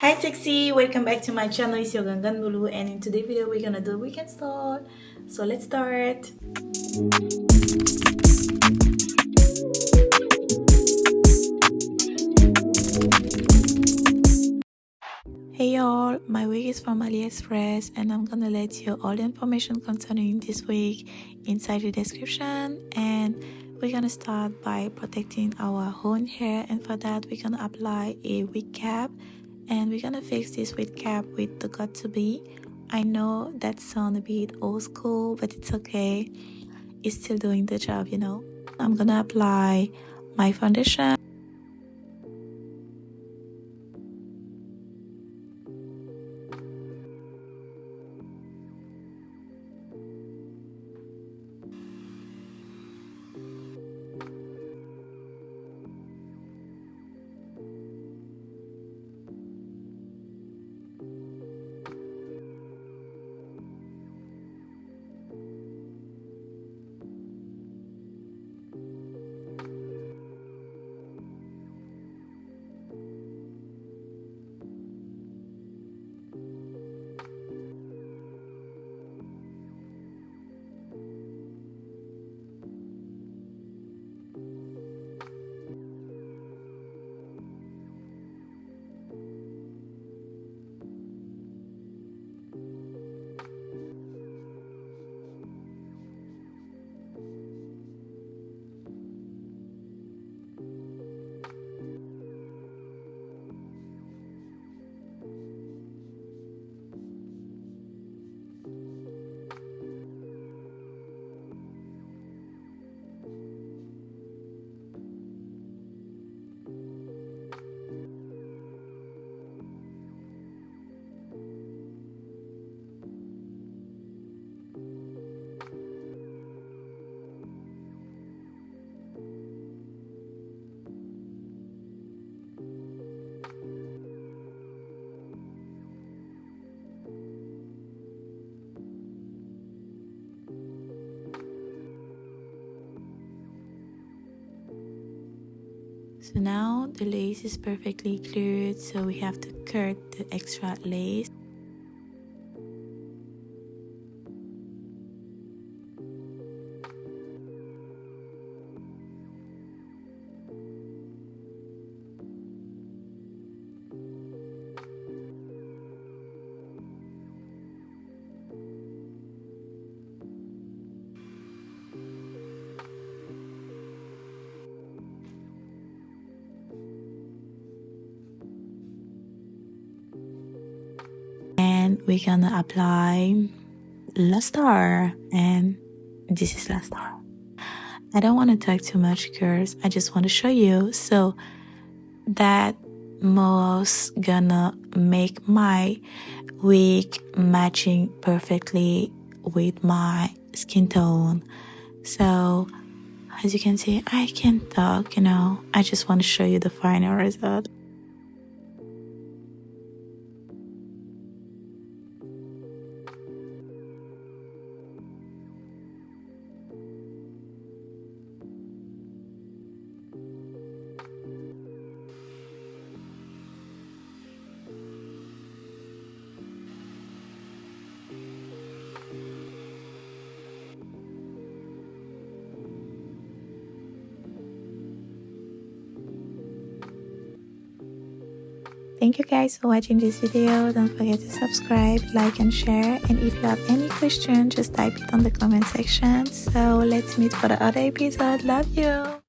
Hi sexy, welcome back to my channel. It's your Gangan Bulu, and in today's video we're gonna do weekend start. So let's start. Hey y'all, my wig is from AliExpress and I'm gonna let you all the information concerning this wig inside the description. And we're gonna start by protecting our own hair, and for that we're gonna apply a wig cap, and we're gonna fix this wig cap with the got to be. I know that sounds a bit old school, but it's okay, it's still doing the job. I'm gonna apply my foundation. So now the lace is perfectly cleared, so we have to cut the extra lace. And we're gonna apply luster, and this is luster. I don't want to talk too much, girls. I just want to show you so that most gonna make my wig matching perfectly with my skin tone. So as you can see, I can't talk, I just want to show you the final result. Thank you guys for watching this video. Don't forget to subscribe, like and share, and if you have any question, just type it on the comment section. So let's meet for the other episode. Love you.